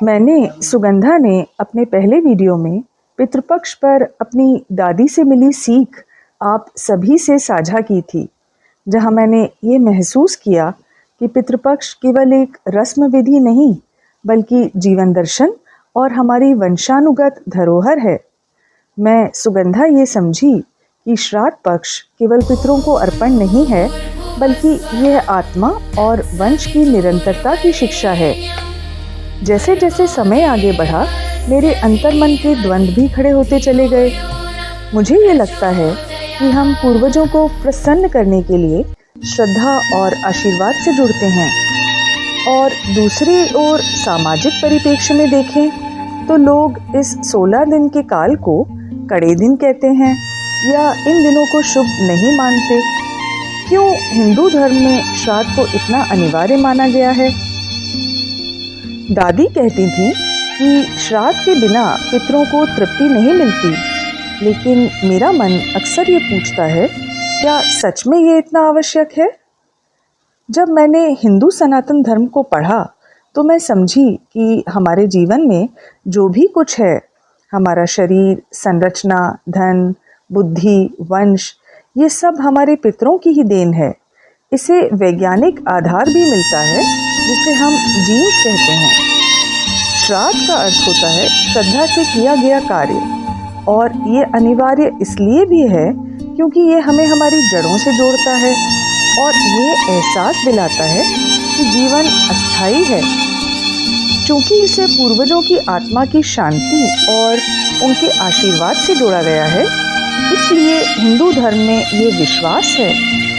मैंने सुगंधा ने अपने पहले वीडियो में पितृपक्ष पर अपनी दादी से मिली सीख आप सभी से साझा की थी, जहां मैंने ये महसूस किया कि पितृपक्ष केवल एक रस्म विधि नहीं बल्कि जीवन दर्शन और हमारी वंशानुगत धरोहर है। मैं सुगंधा ये समझी कि श्राद्ध पक्ष केवल पितरों को अर्पण नहीं है बल्कि यह आत्मा और वंश की निरंतरता की शिक्षा है। जैसे जैसे समय आगे बढ़ा, मेरे अंतर्मन के द्वंद्व भी खड़े होते चले गए। मुझे ये लगता है कि हम पूर्वजों को प्रसन्न करने के लिए श्रद्धा और आशीर्वाद से जुड़ते हैं, और दूसरी ओर सामाजिक परिप्रेक्ष्य में देखें तो लोग इस 16 दिन के काल को कड़े दिन कहते हैं या इन दिनों को शुभ नहीं मानते। क्यों हिंदू धर्म में श्राद्ध को इतना अनिवार्य माना गया है? दादी कहती थी कि श्राद्ध के बिना पितरों को तृप्ति नहीं मिलती, लेकिन मेरा मन अक्सर ये पूछता है, क्या सच में ये इतना आवश्यक है? जब मैंने हिंदू सनातन धर्म को पढ़ा तो मैं समझी कि हमारे जीवन में जो भी कुछ है, हमारा शरीर, संरचना, धन, बुद्धि, वंश, ये सब हमारे पितरों की ही देन है। इसे वैज्ञानिक आधार भी मिलता है जिसे हम जीन्स कहते हैं। श्राद्ध का अर्थ होता है श्रद्धा से किया गया कार्य, और ये अनिवार्य इसलिए भी है क्योंकि ये हमें हमारी जड़ों से जोड़ता है और ये एहसास दिलाता है कि जीवन अस्थायी है। चूँकि इसे पूर्वजों की आत्मा की शांति और उनके आशीर्वाद से जोड़ा गया है, इसलिए हिंदू धर्म में ये विश्वास है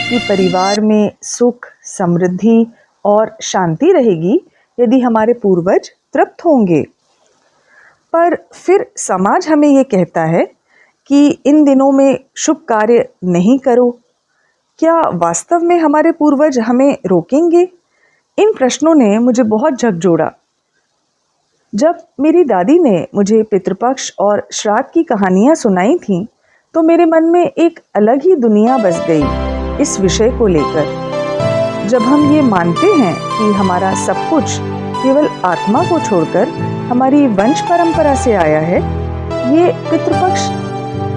कि परिवार में सुख, समृद्धि और शांति रहेगी यदि हमारे पूर्वज तृप्त होंगे। पर फिर समाज हमें ये कहता है कि इन दिनों में शुभ कार्य नहीं करो। क्या वास्तव में हमारे पूर्वज हमें रोकेंगे? इन प्रश्नों ने मुझे बहुत झकझोरा। जब मेरी दादी ने मुझे पितृपक्ष और श्राद्ध की कहानियाँ सुनाई थीं, तो मेरे मन में एक अलग ही दुनिया बस गई इस विषय को लेकर। जब हम ये मानते हैं कि हमारा सब कुछ केवल आत्मा को छोड़कर हमारी वंश परंपरा से आया है, ये पितृपक्ष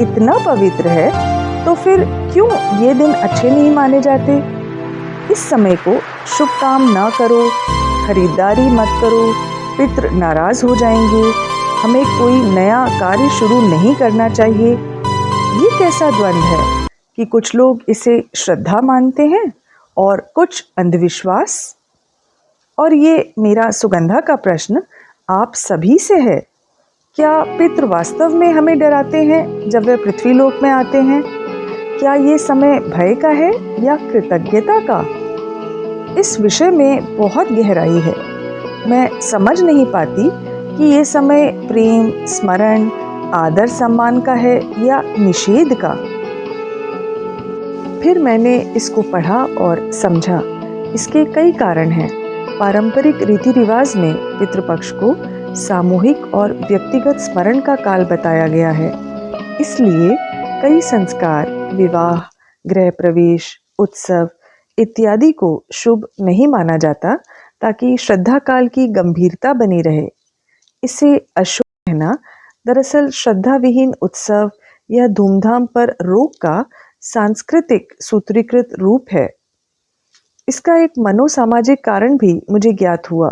इतना पवित्र है, तो फिर क्यों ये दिन अच्छे नहीं माने जाते? इस समय को शुभ काम ना करो, खरीदारी मत करो, पितृ नाराज हो जाएंगे, हमें कोई नया कार्य शुरू नहीं करना चाहिए। ये कैसा द्वंद्व है कि कुछ लोग इसे श्रद्धा मानते हैं और कुछ अंधविश्वास। और ये मेरा सुगंधा का प्रश्न आप सभी से है, क्या पितृ वास्तव में हमें डराते हैं जब वे पृथ्वी लोक में आते हैं? क्या ये समय भय का है या कृतज्ञता का? इस विषय में बहुत गहराई है। मैं समझ नहीं पाती कि ये समय प्रेम, स्मरण, आदर सम्मान का है या निषेध का। फिर मैंने इसको पढ़ा और समझा। इसके कई कारण हैं। पारंपरिक रीति रिवाज में पितृपक्ष को सामूहिक और व्यक्तिगत स्मरण का काल बताया गया है। इसलिए कई संस्कार, विवाह, गृह प्रवेश, उत्सव इत्यादि को शुभ नहीं माना जाता, ताकि श्रद्धा काल की गंभीरता बनी रहे। इसे अशुभ कहना दरअसल श्रद्धा विहीन उत्सव या धूमधाम पर रोक का सांस्कृतिक सूत्रीकृत रूप है। इसका एक मनोसामाजिक कारण भी मुझे ज्ञात हुआ।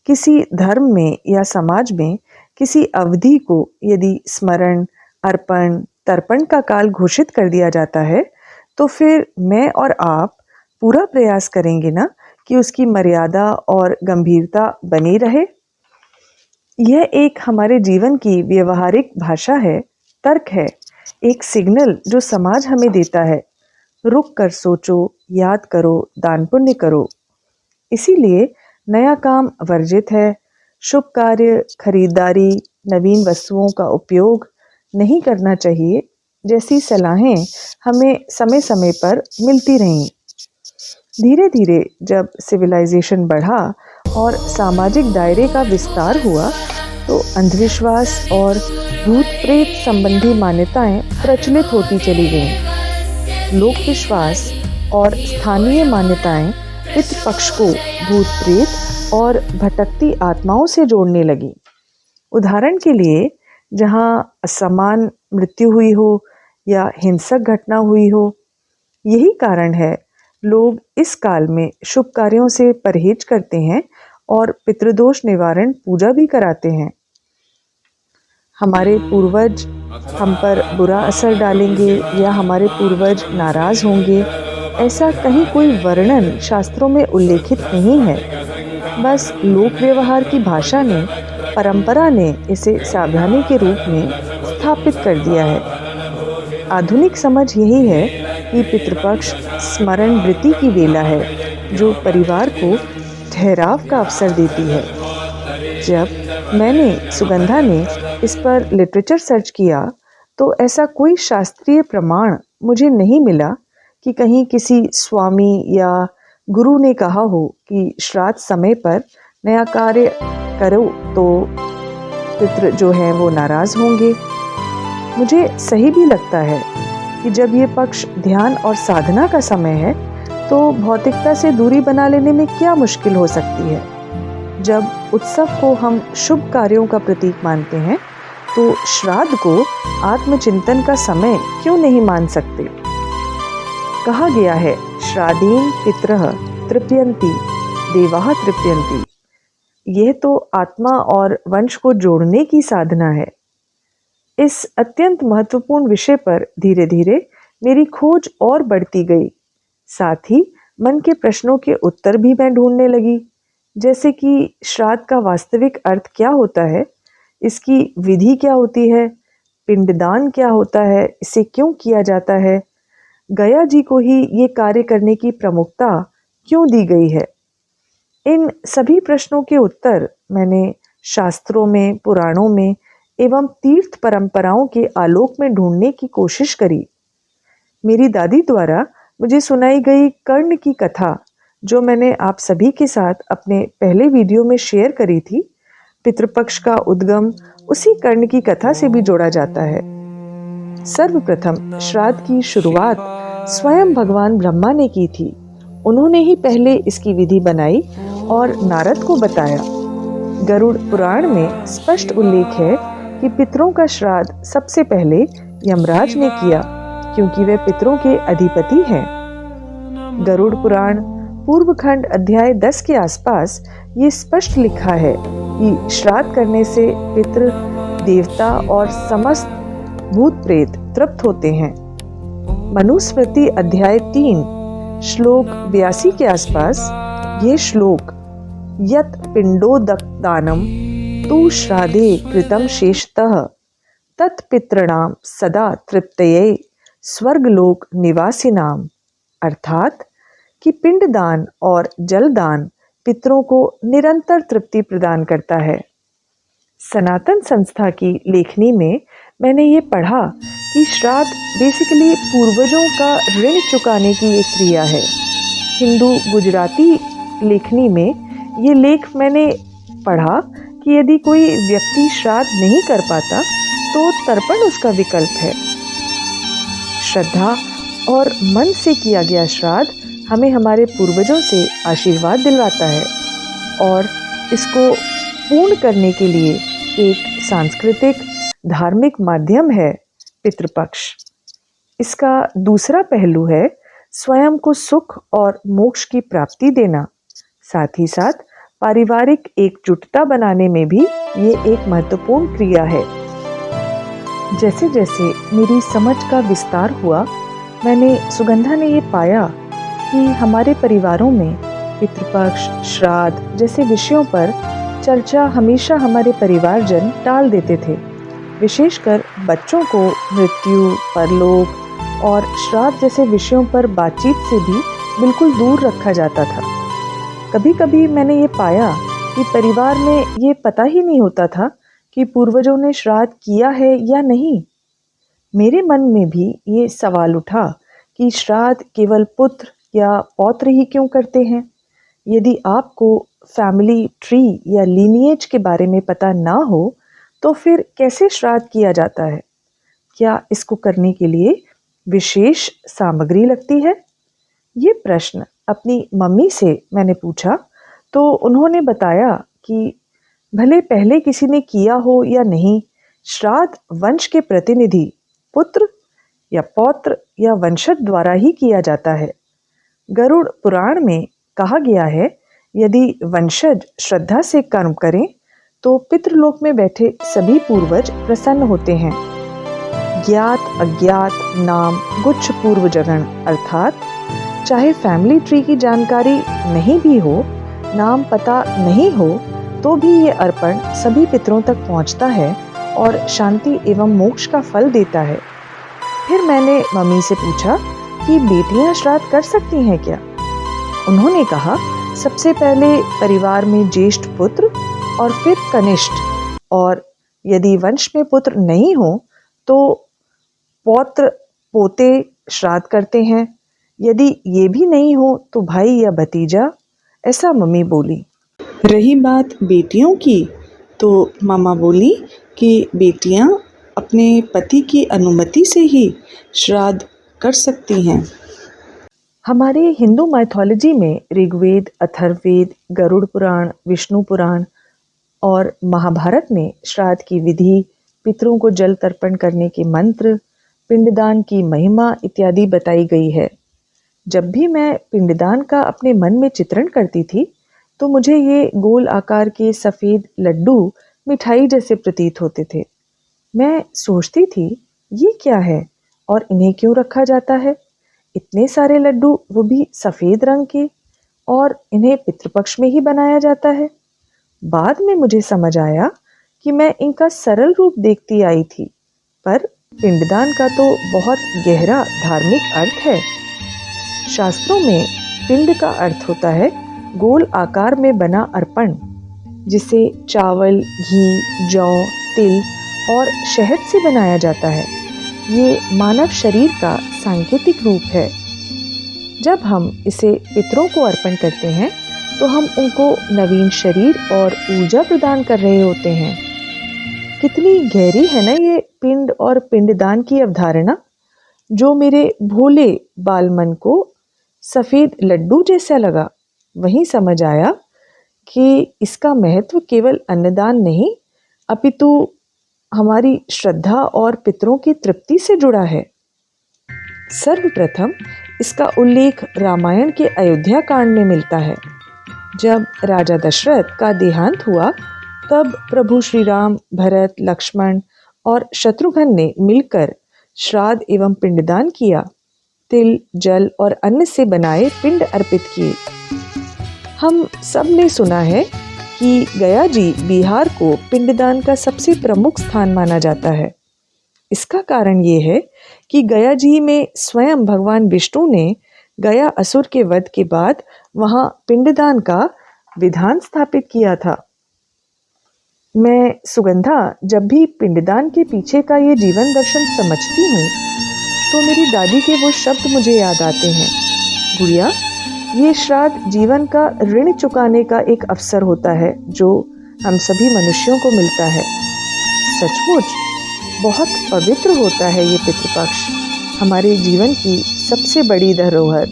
किसी धर्म में या समाज में किसी अवधि को यदि स्मरण, अर्पण, तर्पण का काल घोषित कर दिया जाता है, तो फिर मैं और आप पूरा प्रयास करेंगे ना कि उसकी मर्यादा और गंभीरता बनी रहे। यह एक हमारे जीवन की व्यवहारिक भाषा है, तर्क है, एक सिग्नल जो समाज हमें देता है। रुक कर सोचो, याद करो, दान पुण्य करो। इसीलिए नया काम वर्जित है, शुभ कार्य, खरीदारी, नवीन वस्तुओं का उपयोग नहीं करना चाहिए जैसी सलाहें हमें समय समय पर मिलती रहीं। धीरे धीरे जब सिविलाइजेशन बढ़ा और सामाजिक दायरे का विस्तार हुआ, तो अंधविश्वास और भूत प्रेत संबंधी मान्यताएं प्रचलित होती चली गईं। लोक विश्वास और स्थानीय मान्यताएं पितृपक्ष को भूत प्रेत और भटकती आत्माओं से जोड़ने लगी। उदाहरण के लिए, जहाँ असमान मृत्यु हुई हो या हिंसक घटना हुई हो, यही कारण है लोग इस काल में शुभ कार्यों से परहेज करते हैं और पितृदोष निवारण पूजा भी कराते हैं। हमारे पूर्वज हम पर बुरा असर डालेंगे या हमारे पूर्वज नाराज होंगे, ऐसा कहीं कोई वर्णन शास्त्रों में उल्लेखित नहीं है। बस लोक व्यवहार की भाषा ने, परंपरा ने इसे सावधानी के रूप में स्थापित कर दिया है। आधुनिक समझ यही है कि पितृपक्ष स्मरण वृत्ति की वेला है, जो परिवार को ठहराव का अवसर देती है। जब मैंने सुगंधा ने इस पर लिटरेचर सर्च किया, तो ऐसा कोई शास्त्रीय प्रमाण मुझे नहीं मिला कि कहीं किसी स्वामी या गुरु ने कहा हो कि श्राद्ध समय पर नया कार्य करो तो पितृ जो हैं वो नाराज होंगे। मुझे सही भी लगता है कि जब ये पक्ष ध्यान और साधना का समय है, तो भौतिकता से दूरी बना लेने में क्या मुश्किल हो सकती है। जब उत्सव को हम शुभ कार्यों का प्रतीक मानते हैं, तो श्राद्ध को आत्मचिंतन का समय क्यों नहीं मान सकते। कहा गया है, श्राद्धेन पितरः तृप्यन्ति देवाः तृप्यन्ति। यह तो आत्मा और वंश को जोड़ने की साधना है। इस अत्यंत महत्वपूर्ण विषय पर धीरे धीरे मेरी खोज और बढ़ती गई। साथ ही मन के प्रश्नों के उत्तर भी मैं ढूंढने लगी, जैसे कि श्राद्ध का वास्तविक अर्थ क्या होता है, इसकी विधि क्या होती है, पिंडदान क्या होता है, इसे क्यों किया जाता है, गया जी को ही ये कार्य करने की प्रमुखता क्यों दी गई है। इन सभी प्रश्नों के उत्तर मैंने शास्त्रों में, पुराणों में एवं तीर्थ परंपराओं के आलोक में ढूंढने की कोशिश करी। मेरी दादी द्वारा मुझे सुनाई गई कर्ण की कथा, जो मैंने आप सभी के साथ अपने पहले वीडियो में शेयर करी थी, पितृपक्ष का उद्गम उसी कर्ण की कथा से भी जोड़ा जाता है। सर्वप्रथम श्राद्ध की शुरुआत स्वयं भगवान ब्रह्मा ने की थी। उन्होंने ही पहले इसकी विधि बनाई और नारद को बताया। गरुड़ पुराण में स्पष्ट उल्लेख है कि पितरों का श्राद्ध सबसे पहले यमराज ने किया, क्योंकि वे पितरों के अधिपति हैं। गरुड़ पुराण पूर्व खंड अध्याय 10 के आसपास ये स्पष्ट लिखा है कि श्राद्ध करने से पितृ, देवता और समस्त भूत प्रेत तृप्त होते हैं। मनुस्मृति अध्याय 3 श्लोक 82 के आसपास ये श्लोक, यत् पिंडोदकदानम तु श्राद्धे कृतं शेषतः तत्पितॄणां सदा तृप्तये स्वर्गलोक निवासिनाम, अर्थात कि पिंडदान और जलदान पितरों को निरंतर तृप्ति प्रदान करता है। सनातन संस्था की लेखनी में मैंने ये पढ़ा कि श्राद्ध बेसिकली पूर्वजों का ऋण चुकाने की एक क्रिया है। हिंदू गुजराती लेखनी में ये लेख मैंने पढ़ा कि यदि कोई व्यक्ति श्राद्ध नहीं कर पाता, तो तर्पण उसका विकल्प है। श्रद्धा और मन से किया गया श्राद्ध हमें हमारे पूर्वजों से आशीर्वाद दिलवाता है और इसको पूर्ण करने के लिए एक सांस्कृतिक धार्मिक माध्यम है पितृपक्ष। इसका दूसरा पहलू है स्वयं को सुख और मोक्ष की प्राप्ति देना। साथ ही साथ पारिवारिक एकजुटता बनाने में भी ये एक महत्वपूर्ण क्रिया है। जैसे जैसे मेरी समझ का विस्तार हुआ, मैंने सुगंधा ने ये पाया कि हमारे परिवारों में पितृपक्ष, श्राद्ध जैसे विषयों पर चर्चा हमेशा हमारे परिवारजन टाल देते थे। विशेषकर बच्चों को मृत्यु, परलोक और श्राद्ध जैसे विषयों पर बातचीत से भी बिल्कुल दूर रखा जाता था। कभी कभी मैंने ये पाया कि परिवार में ये पता ही नहीं होता था कि पूर्वजों ने श्राद्ध किया है या नहीं। मेरे मन में भी ये सवाल उठा कि श्राद्ध केवल पुत्र या पौत्र ही क्यों करते हैं। यदि आपको फैमिली ट्री या लीनिएज के बारे में पता ना हो, तो फिर कैसे श्राद्ध किया जाता है? क्या इसको करने के लिए विशेष सामग्री लगती है? ये प्रश्न अपनी मम्मी से मैंने पूछा, तो उन्होंने बताया कि भले पहले किसी ने किया हो या नहीं, श्राद्ध वंश के प्रतिनिधि पुत्र या पौत्र या वंशज द्वारा ही किया जाता है। गरुड़ पुराण में कहा गया है, यदि वंशज श्रद्धा से कर्म करें तो पितृलोक में बैठे सभी पूर्वज प्रसन्न होते हैं। ज्ञात अज्ञात नाम गुच्छ पूर्व जगन, अर्थात चाहे फैमिली ट्री की जानकारी नहीं भी हो, नाम पता नहीं हो, तो भी ये अर्पण सभी पितरों तक पहुंचता है और शांति एवं मोक्ष का फल देता है। फिर मैंने मम्मी से पूछा कि बेटियां श्राद्ध कर सकती हैं क्या? उन्होंने कहा, सबसे पहले परिवार में ज्येष्ठ पुत्र और फिर कनिष्ठ, और यदि वंश में पुत्र नहीं हो तो पौत्र पोते श्राद्ध करते हैं, यदि ये भी नहीं हो तो भाई या भतीजा, ऐसा मम्मी बोली। रही बात बेटियों की, तो मामा बोली कि बेटियां अपने पति की अनुमति से ही श्राद्ध कर सकती हैं। हमारे हिंदू माइथोलॉजी में ऋग्वेद, अथर्ववेद, गरुड़ पुराण, विष्णु पुराण और महाभारत में श्राद्ध की विधि, पितरों को जल तर्पण करने के मंत्र, पिंडदान की महिमा इत्यादि बताई गई है। जब भी मैं पिंडदान का अपने मन में चित्रण करती थी तो मुझे ये गोल आकार के सफ़ेद लड्डू मिठाई जैसे प्रतीत होते थे। मैं सोचती थी, ये क्या है और इन्हें क्यों रखा जाता है? इतने सारे लड्डू, वो भी सफ़ेद रंग के, और इन्हें पितृपक्ष में ही बनाया जाता है। बाद में मुझे समझ आया कि मैं इनका सरल रूप देखती आई थी, पर पिंडदान का तो बहुत गहरा धार्मिक अर्थ है। शास्त्रों में पिंड का अर्थ होता है गोल आकार में बना अर्पण, जिसे चावल, घी, जौ, तिल और शहद से बनाया जाता है। ये मानव शरीर का सांकेतिक रूप है। जब हम इसे पितरों को अर्पण करते हैं तो हम उनको नवीन शरीर और ऊर्जा प्रदान कर रहे होते हैं। कितनी गहरी है ना ये पिंड और पिंडदान की अवधारणा, जो मेरे भोले बाल मन को सफ़ेद लड्डू जैसा लगा। वहीं समझ आया कि इसका महत्व केवल अन्नदान नहीं, अपितु हमारी श्रद्धा और पितरों की तृप्ति से जुड़ा है। सर्वप्रथम इसका उल्लेख रामायण के अयोध्या कांड में मिलता है। जब राजा दशरथ का देहांत हुआ, तब प्रभु श्री राम, भरत, लक्ष्मण और शत्रुघ्न ने मिलकर श्राद्ध एवं पिंडदान किया। तिल, जल और अन्न से बनाए पिंड अर्पित किए। हम सब ने सुना है कि गया जी बिहार को पिंडदान का सबसे प्रमुख स्थान माना जाता है। इसका कारण ये है कि गया जी में स्वयं भगवान विष्णु ने गया असुर के वध के बाद वहाँ पिंडदान का विधान स्थापित किया था। मैं सुगंधा जब भी पिंडदान के पीछे का ये जीवन दर्शन समझती हूँ तो मेरी दादी के वो शब्द मुझे याद आते हैं, गुड़िया, ये श्राद्ध जीवन का ऋण चुकाने का एक अवसर होता है जो हम सभी मनुष्यों को मिलता है। सचमुच बहुत पवित्र होता है ये पितृपक्ष, हमारे जीवन की सबसे बड़ी धरोहर।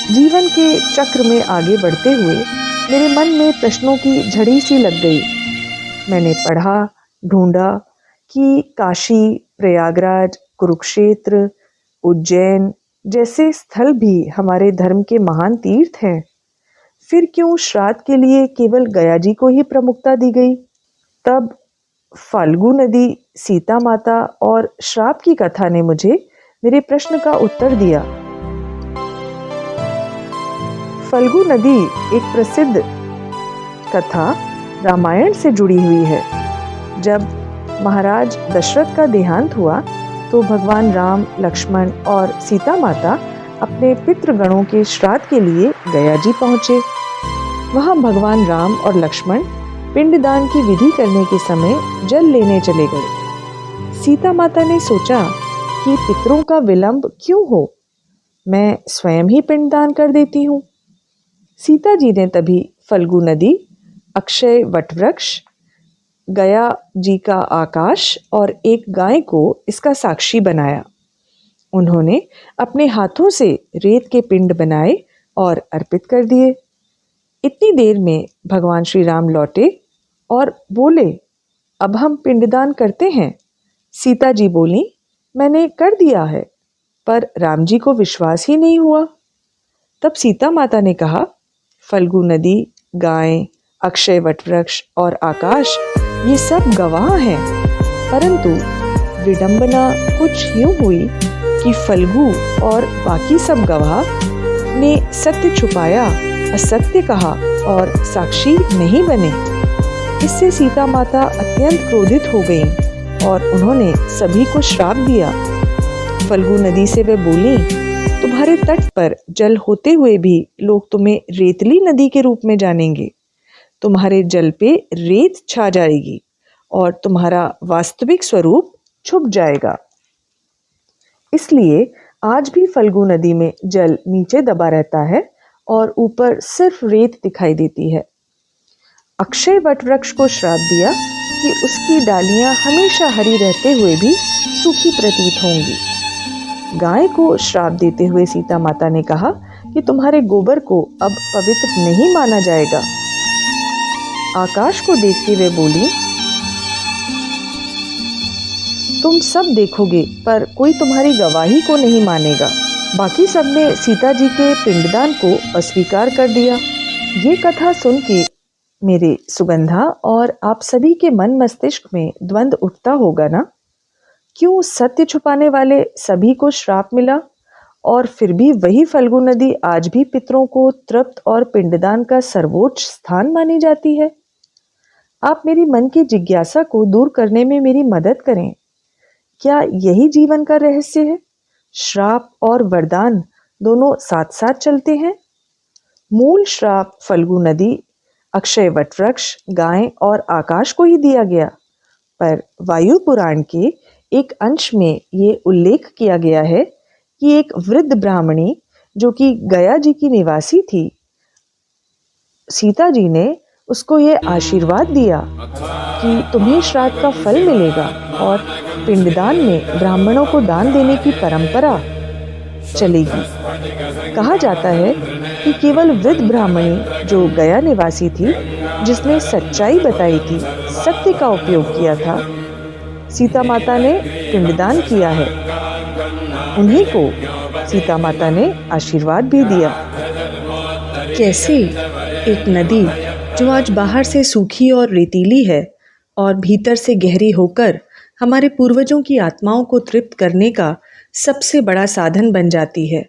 जीवन के चक्र में आगे बढ़ते हुए मेरे मन में प्रश्नों की झड़ी सी लग गई। मैंने पढ़ा, ढूंढा कि काशी, प्रयागराज, कुरुक्षेत्र, उज्जैन जैसे स्थल भी हमारे धर्म के महान तीर्थ हैं। फिर क्यों श्राद्ध के लिए केवल गया जी को ही प्रमुखता दी गई? तब फाल्गु नदी, सीता माता और श्राप की कथा ने मुझे मेरे प्रश्न का उत्तर दिया। फाल्गु नदी एक प्रसिद्ध कथा रामायण से जुड़ी हुई है। जब महाराज दशरथ का देहांत हुआ तो भगवान राम, लक्ष्मण और सीता माता अपने पितृगणों के श्राद्ध के लिए गया जी पहुँचे। वहाँ भगवान राम और लक्ष्मण पिंडदान की विधि करने के समय जल लेने चले गए। सीता माता ने सोचा कि पितरों का विलंब क्यों हो, मैं स्वयं ही पिंडदान कर देती हूँ। सीता जी ने तभी फाल्गु नदी, अक्षय वटवृक्ष, गया जी का आकाश और एक गाय को इसका साक्षी बनाया। उन्होंने अपने हाथों से रेत के पिंड बनाए और अर्पित कर दिए। इतनी देर में भगवान श्री राम लौटे और बोले, अब हम पिंडदान करते हैं। सीता जी बोली, मैंने कर दिया है। पर राम जी को विश्वास ही नहीं हुआ। तब सीता माता ने कहा, फल्गु नदी, गाय, अक्षय वटवृक्ष और आकाश ये सब गवाह हैं, परंतु विडंबना कुछ यूं हुई कि फल्गु और बाकी सब गवाह ने सत्य छुपाया, असत्य कहा और साक्षी नहीं बने। इससे सीता माता अत्यंत क्रोधित हो गईं और उन्होंने सभी को श्राप दिया। फल्गु नदी से वे बोली, तुम्हारे तट पर जल होते हुए भी लोग तुम्हें रेतली नदी के रूप में जानेंगे। तुम्हारे जल पे रेत छा जाएगी और तुम्हारा वास्तविक स्वरूप छुप जाएगा। इसलिए आज भी फल्गु नदी में जल नीचे दबा रहता है और ऊपर सिर्फ रेत दिखाई देती है। अक्षय वटवृक्ष को श्राप दिया कि उसकी डालियां हमेशा हरी रहते हुए भी सूखी प्रतीत होंगी। गाय को श्राप देते हुए सीता माता ने कहा कि तुम्हारे गोबर को अब पवित्र नहीं माना जाएगा। आकाश को देखते हुए बोली, तुम सब देखोगे पर कोई तुम्हारी गवाही को नहीं मानेगा। बाकी सबने सीता जी के पिंडदान को अस्वीकार कर दिया। ये कथा सुन के मेरे सुगंधा और आप सभी के मन मस्तिष्क में द्वंद्व उठता होगा ना? क्यों सत्य छुपाने वाले सभी को श्राप मिला और फिर भी वही फल्गु नदी आज भी पितरों को तृप्त और पिंडदान का सर्वोच्च स्थान मानी जाती है? आप मेरी मन की जिज्ञासा को दूर करने में मेरी मदद करें। क्या यही जीवन का रहस्य है? श्राप और वरदान दोनों साथ साथ चलते हैं। मूल श्राप फल्गु नदी, अक्षय वटवृक्ष, गाय और आकाश को ही दिया गया, पर वायु पुराण के एक अंश में ये उल्लेख किया गया है कि एक वृद्ध ब्राह्मणी जो कि गया जी की निवासी थी, सीता जी ने उसको ये आशीर्वाद दिया कि तुम्हें श्राद्ध का फल मिलेगा और पिंडदान में ब्राह्मणों को दान देने की परंपरा चलेगी। कहा जाता है कि केवल वृद्ध ब्राह्मणी जो गया निवासी थी, जिसने सच्चाई बताई थी, सत्य का उपयोग किया था, सीता माता ने पिंडदान किया है। उन्हीं को सीता माता ने आशीर्वाद भी दिया। कैसे एक नदी जो आज बाहर से सूखी और रेतीली है और भीतर से गहरी होकर हमारे पूर्वजों की आत्माओं को तृप्त करने का सबसे बड़ा साधन बन जाती है।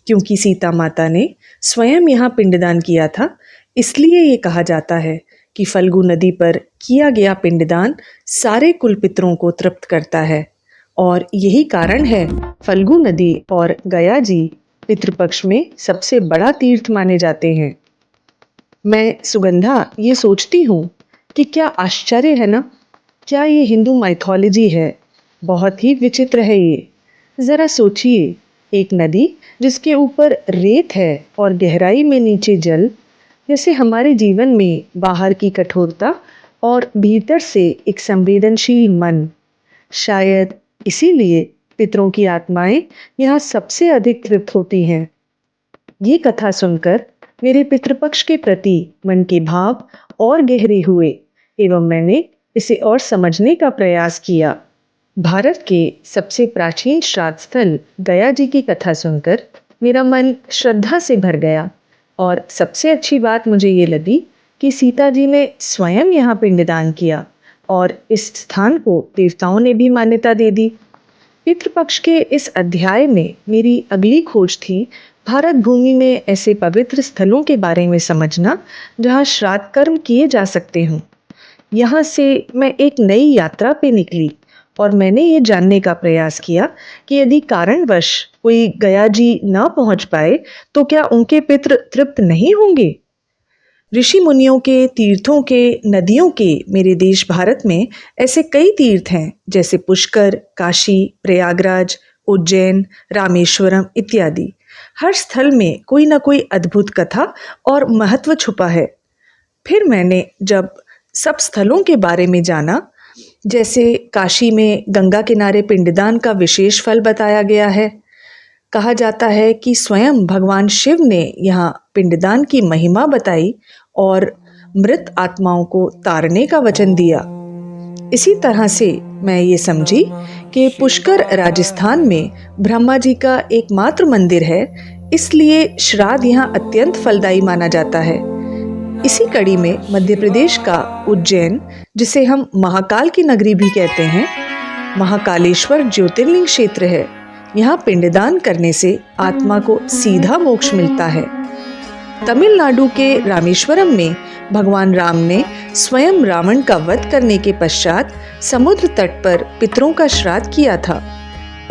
क्योंकि सीता माता ने स्वयं यहाँ पिंडदान किया था, इसलिए ये कहा जाता है कि फल्गु नदी पर किया गया पिंडदान सारे कुल पितरों को तृप्त करता है। और यही कारण है फल्गु नदी और गया जी पितृपक्ष में सबसे बड़ा तीर्थ माने जाते हैं। मैं सुगंधा ये सोचती हूँ कि क्या आश्चर्य है ना? क्या ये हिंदू माइथोलॉजी है? बहुत ही विचित्र है ये। ज़रा सोचिए, एक नदी जिसके ऊपर रेत है और गहराई में नीचे जल, जैसे हमारे जीवन में बाहर की कठोरता और भीतर से एक संवेदनशील मन। शायद इसीलिए पितरों की आत्माएं यहाँ सबसे अधिक तृप्त होती हैं। ये कथा सुनकर मेरे पितृपक्ष के प्रति मन के भाव और गहरे हुए एवं मैंने इसे और समझने का प्रयास किया। भारत के सबसे प्राचीन श्राद्ध स्थल गया जी की कथा सुनकर मेरा मन श्रद्धा से भर गया और सबसे अच्छी बात मुझे ये लगी कि सीता जी ने स्वयं यहाँ पिंडदान किया और इस स्थान को देवताओं ने भी मान्यता दे दी। पितृपक्ष के इस अध्याय में मेरी अगली खोज थी भारत भूमि में ऐसे पवित्र स्थलों के बारे में समझना जहाँ श्राद्ध कर्म किए जा सकते हों। यहाँ से मैं एक नई यात्रा पे निकली और मैंने ये जानने का प्रयास किया कि यदि कारणवश कोई गया जी न पहुँच पाए तो क्या उनके पितृ तृप्त नहीं होंगे? ऋषि मुनियों के, तीर्थों के, नदियों के मेरे देश भारत में ऐसे कई तीर्थ हैं, जैसे पुष्कर, काशी, प्रयागराज, उज्जैन, रामेश्वरम इत्यादि। हर स्थल में कोई ना कोई अद्भुत कथा और महत्व छुपा है। फिर मैंने जब सब स्थलों के बारे में जाना, जैसे काशी में गंगा किनारे पिंडदान का विशेष फल बताया गया है, कहा जाता है कि स्वयं भगवान शिव ने यहाँ पिंडदान की महिमा बताई और मृत आत्माओं को तारने का वचन दिया। इसी तरह से मैं ये समझी कि पुष्कर राजस्थान में ब्रह्मा जी का एकमात्र मंदिर है, इसलिए श्राद्ध यहाँ अत्यंत फलदायी माना जाता है। इसी कड़ी में मध्य प्रदेश का उज्जैन, जिसे हम महाकाल की नगरी भी कहते हैं, महाकालेश्वर ज्योतिर्लिंग क्षेत्र है। यहाँ पिंडदान करने से आत्मा को सीधा मोक्ष मिलता है। तमिलनाडु के रामेश्वरम में भगवान राम ने स्वयं रावण का वध करने के पश्चात समुद्र तट पर पितरों का श्राद्ध किया था।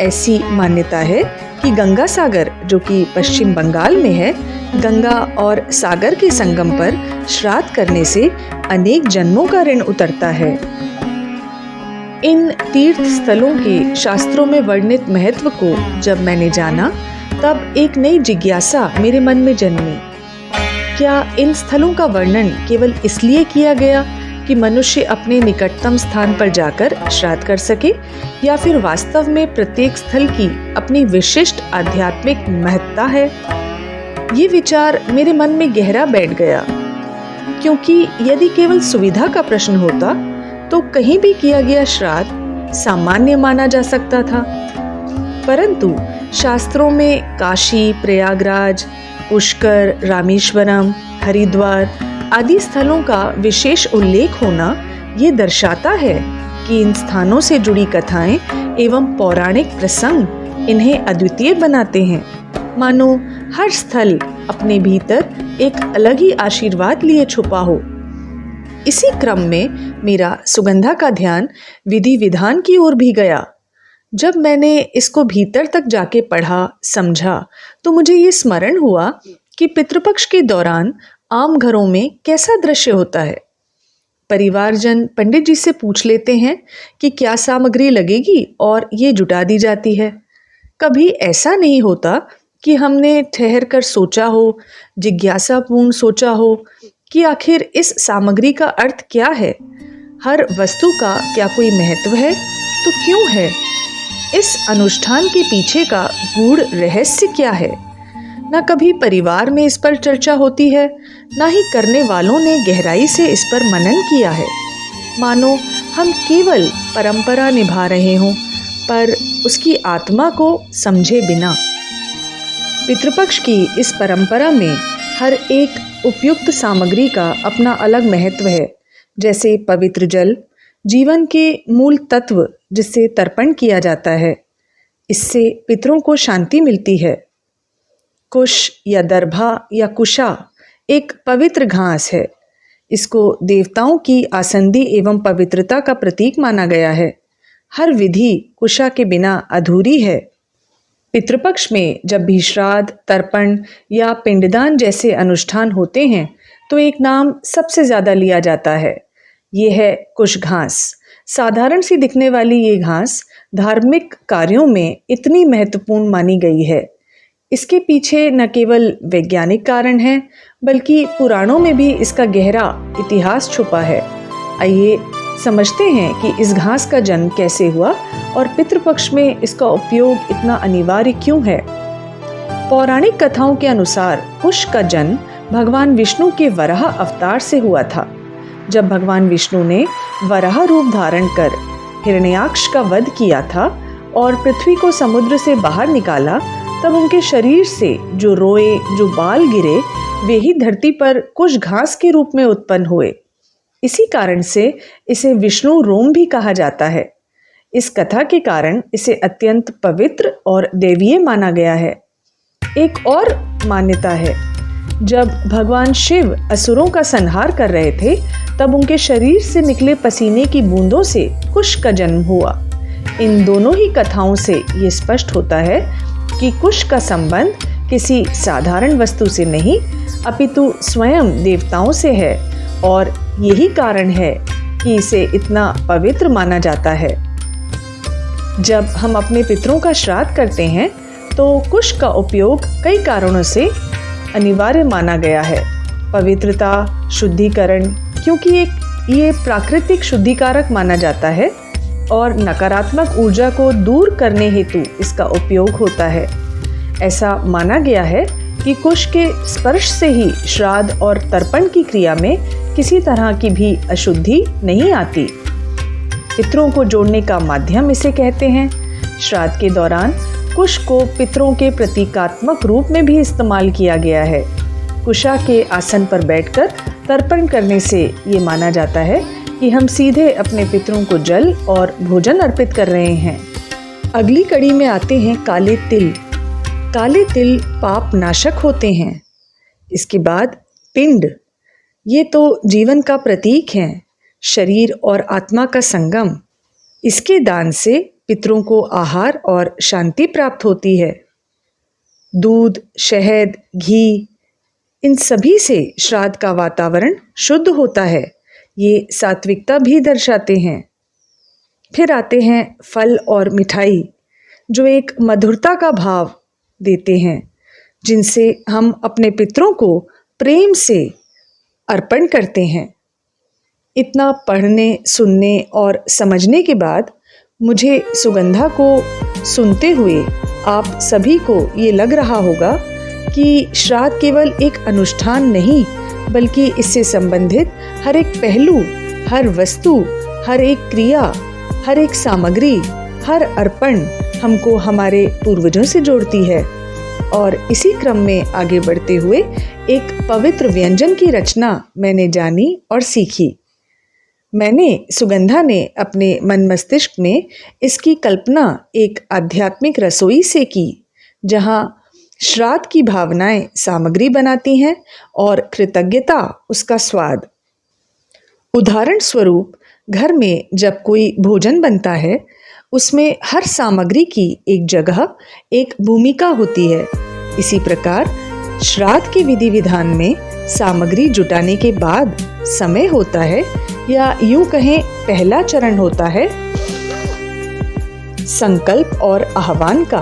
ऐसी मान्यता है कि गंगा सागर, जो कि पश्चिम बंगाल में है, गंगा और सागर के संगम पर श्राद्ध करने से अनेक जन्मों का ऋण उतरता है। इन तीर्थ स्थलों के शास्त्रों में वर्णित महत्व को जब मैंने जाना, तब एक नई जिज्ञासा मेरे मन में जन्मी। क्या इन स्थलों का वर्णन केवल इसलिए किया गया कि मनुष्य अपने निकटतम स्थान पर जाकर श्राद्ध कर सके, या फिर वास्तव में प्रत्येक स्थल की अपनी विशिष्ट आध्यात्मिक महत्ता है? ये विचार मेरे मन में गहरा बैठ गया, क्योंकि यदि केवल सुविधा का प्रश्न होता तो कहीं भी किया गया श्राद्ध सामान्य माना जा सकता था। परंतु शास्त्रों में काशी, प्रयागराज, पुष्कर, रामेश्वरम, हरिद्वार आदि स्थलों का विशेष उल्लेख होना ये दर्शाता है कि इन स्थानों से जुड़ी कथाएं एवं पौराणिक प्रसंग इन्हें अद्वितीय बनाते हैं। मानो हर स्थल अपने भीतर एक अलग ही आशीर्वाद लिए छुपा हो। इसी क्रम में मेरा सुगंधा का ध्यान विधि विधान की ओर भी गया। जब मैंने इसको भीतर तक जाके पढ़ा, समझा, तो मुझे ये स्मरण हुआ कि पितृपक्ष के दौरान आम घरों में कैसा दृश्य होता है। परिवारजन पंडित जी से पूछ लेते हैं कि क्या सामग्री लगेगी और ये जुटा दी जाती है। कभी ऐसा नहीं होता कि हमने ठहर कर सोचा हो, जिज्ञासापूर्ण सोचा हो कि आखिर इस सामग्री का अर्थ क्या है, हर वस्तु का क्या कोई महत्व है, तो क्यों है, इस अनुष्ठान के पीछे का गूढ़ रहस्य क्या है। न कभी परिवार में इस पर चर्चा होती है, न ही करने वालों ने गहराई से इस पर मनन किया है। मानो हम केवल परंपरा निभा रहे हों, पर उसकी आत्मा को समझे बिना। पितृपक्ष की इस परंपरा में हर एक उपयुक्त सामग्री का अपना अलग महत्व है। जैसे पवित्र जल, जीवन के मूल तत्व जिससे तर्पण किया जाता है, इससे पितरों को शांति मिलती है। कुश या दर्भा या कुशा एक पवित्र घास है। इसको देवताओं की आसंदी एवं पवित्रता का प्रतीक माना गया है। हर विधि कुशा के बिना अधूरी है। पितृपक्ष में जब भी श्राद्ध, तर्पण या पिंडदान जैसे अनुष्ठान होते हैं तो एक नाम सबसे ज़्यादा लिया जाता है। ये है कुश घास। साधारण सी दिखने वाली ये घास धार्मिक कार्यों में इतनी महत्वपूर्ण मानी गई है। इसके पीछे न केवल वैज्ञानिक कारण है, बल्कि पुराणों में भी इसका गहरा इतिहास छुपा है। आइए समझते हैं कि इस घास का जन्म कैसे हुआ और पितृपक्ष में इसका उपयोग इतना अनिवार्य क्यों है। पौराणिक कथाओं के अनुसार कुश का जन्म भगवान विष्णु के वराह अवतार से हुआ था। जब भगवान विष्णु ने वराह रूप धारण कर हिरण्याक्ष का वध किया था और पृथ्वी को समुद्र से बाहर निकाला, तब उनके शरीर से जो रोए, जो बाल गिरे, वे ही धरती पर कुश घास के रूप में उत्पन्न हुए। इसी कारण से इसे विष्णु रोम भी कहा जाता है। इस कथा के कारण इसे अत्यंत पवित्र और दैवीय माना गया है। एक और मान्यता है, जब भगवान शिव असुरों का संहार कर रहे थे, तब उनके शरीर से निकले पसीने की बूंदों से कुश का जन्म हुआ। इन दोनों ही कथाओं से ये स्पष्ट होता है कि कुश का संबंध किसी साधारण वस्तु से नहीं, अपितु स्वयं देवताओं से है, और यही कारण है कि इसे इतना पवित्र माना जाता है। जब हम अपने पितरों का श्राद्ध करते हैं तो कुश का उपयोग कई कारणों से अनिवार्य माना गया है। पवित्रता, शुद्धिकरण, क्योंकि ये प्राकृतिक शुद्धिकारक माना जाता है, और नकारात्मक ऊर्जा को दूर करने हेतु इसका उपयोग होता है। ऐसा माना गया है कि कुश के स्पर्श से ही श्राद्ध और तर्पण की क्रिया में किसी तरह की भी अशुद्धि नहीं आती। पितरों को जोड़ने का माध्यम इसे कहते हैं। श्राद्ध के दौरान कुश को पितरों के प्रतीकात्मक रूप में भी इस्तेमाल किया गया है। कुशा के आसन पर बैठकर तर्पण करने से ये माना जाता है कि हम सीधे अपने पितरों को जल और भोजन अर्पित कर रहे हैं। अगली कड़ी में आते हैं काले तिल। काले तिल पाप नाशक होते हैं। इसके बाद पिंड, ये तो जीवन का प्रतीक है, शरीर और आत्मा का संगम। इसके दान से पितरों को आहार और शांति प्राप्त होती है। दूध, शहद, घी, इन सभी से श्राद्ध का वातावरण शुद्ध होता है। ये सात्विकता भी दर्शाते हैं। फिर आते हैं फल और मिठाई, जो एक मधुरता का भाव देते हैं, जिनसे हम अपने पितरों को प्रेम से अर्पण करते हैं। इतना पढ़ने, सुनने और समझने के बाद मुझे सुगंधा को सुनते हुए आप सभी को ये लग रहा होगा कि श्राद्ध केवल एक अनुष्ठान नहीं, बल्कि इससे संबंधित हर एक पहलू, हर वस्तु, हर एक क्रिया, हर एक सामग्री, हर अर्पण हमको हमारे पूर्वजों से जोड़ती है। और इसी क्रम में आगे बढ़ते हुए एक पवित्र व्यंजन की रचना मैंने जानी और सीखी। सुगंधा ने अपने मन मस्तिष्क में इसकी कल्पना एक आध्यात्मिक रसोई से की, जहाँ श्राद्ध की भावनाएं सामग्री बनाती हैं और कृतज्ञता उसका स्वाद। उदाहरण स्वरूप, घर में जब कोई भोजन बनता है, उसमें हर सामग्री की एक जगह, एक भूमिका होती है। इसी प्रकार श्राद्ध के विधि विधान में सामग्री जुटाने के बाद समय होता है, या यूं कहें पहला चरण होता है संकल्प और आह्वान का।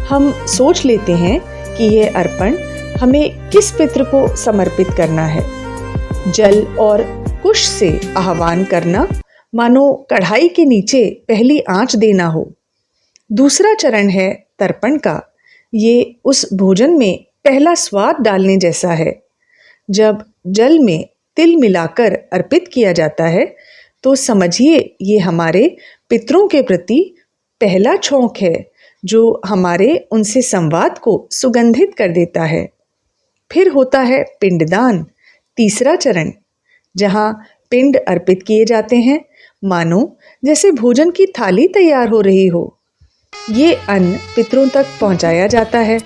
हम सोच लेते हैं कि यह अर्पण हमें किस पितृ को समर्पित करना है। जल और कुश से आह्वान करना मानो कढ़ाई के नीचे पहली आंच देना हो। दूसरा चरण है तर्पण का। ये उस भोजन में पहला स्वाद डालने जैसा है। जब जल में तिल मिलाकर अर्पित किया जाता है, तो समझिए ये हमारे पितरों के प्रति पहला छौंक है, जो हमारे उनसे संवाद को सुगंधित कर देता है। फिर होता है पिंडदान, तीसरा चरण, जहाँ पिंड अर्पित किए जाते हैं, मानो जैसे भोजन की थाली तैयार हो रही हो। ये अन्न पितरों तक पहुंचाया जाता है।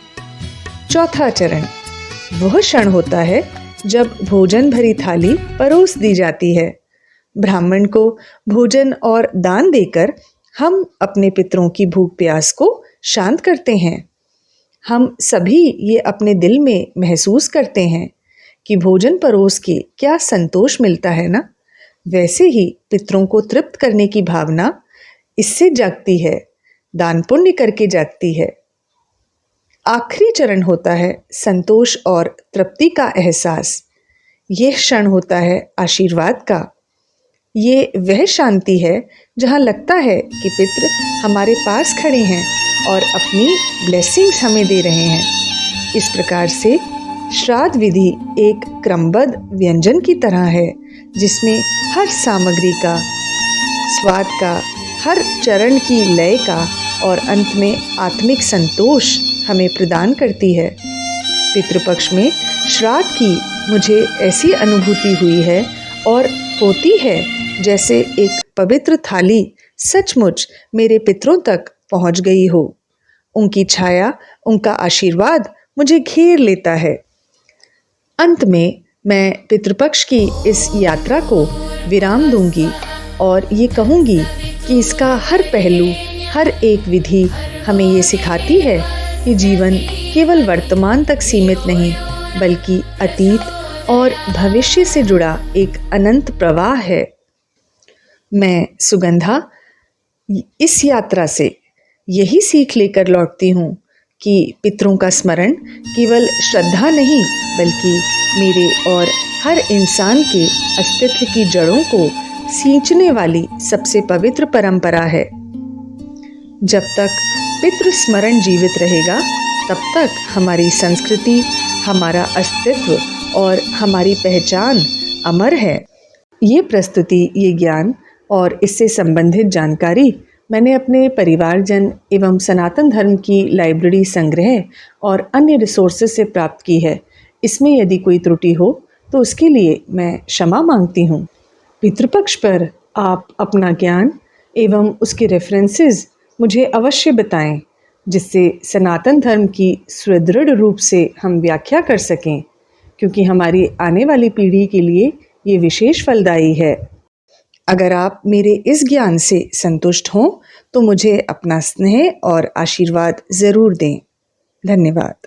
चौथा चरण वह क्षण होता है जब भोजन भरी थाली परोस दी जाती है। ब्राह्मण को भोजन और दान देकर हम अपने पितरों की भूख प्यास को शांत करते हैं। हम सभी ये अपने दिल में महसूस करते हैं कि भोजन परोस के क्या संतोष मिलता है ना। वैसे ही पितरों को तृप्त करने की भावना इससे जागती है, दान पुण्य करके जागती है। आखिरी चरण होता है संतोष और तृप्ति का एहसास। यह क्षण होता है आशीर्वाद का। ये वह शांति है जहाँ लगता है कि पितृ हमारे पास खड़े हैं और अपनी ब्लेसिंग्स हमें दे रहे हैं। इस प्रकार से श्राद्ध विधि एक क्रमबद्ध व्यंजन की तरह है, जिसमें हर सामग्री का, स्वाद का, हर चरण की लय का और अंत में आत्मिक संतोष हमें प्रदान करती है। पितृपक्ष में श्राद्ध की मुझे ऐसी अनुभूति हुई है और होती है जैसे एक पवित्र थाली सचमुच मेरे पितरों तक पहुंच गई हो। उनकी छाया, उनका आशीर्वाद मुझे घेर लेता है। अंत में मैं पितृपक्ष की इस यात्रा को विराम दूंगी और ये कहूँगी कि इसका हर पहलू, हर एक विधि हमें ये सिखाती है कि जीवन केवल वर्तमान तक सीमित नहीं, बल्कि अतीत और भविष्य से जुड़ा एक अनंत प्रवाह है। मैं सुगंधा इस यात्रा से यही सीख लेकर लौटती हूँ कि पितरों का स्मरण केवल श्रद्धा नहीं, बल्कि मेरे और हर इंसान के अस्तित्व की जड़ों को सींचने वाली सबसे पवित्र परंपरा है। जब तक पितृ स्मरण जीवित रहेगा, तब तक हमारी संस्कृति, हमारा अस्तित्व और हमारी पहचान अमर है। ये प्रस्तुति, ये ज्ञान और इससे संबंधित जानकारी मैंने अपने परिवारजन एवं सनातन धर्म की लाइब्रेरी संग्रह और अन्य रिसोर्सेज से प्राप्त की है। इसमें यदि कोई त्रुटि हो तो उसके लिए मैं क्षमा मांगती हूँ। पितृपक्ष पर आप अपना ज्ञान एवं उसके रेफरेंसेस मुझे अवश्य बताएं, जिससे सनातन धर्म की सुदृढ़ रूप से हम व्याख्या कर सकें, क्योंकि हमारी आने वाली पीढ़ी के लिए ये विशेष फलदायी है। अगर आप मेरे इस ज्ञान से संतुष्ट हों तो मुझे अपना स्नेह और आशीर्वाद ज़रूर दें। धन्यवाद।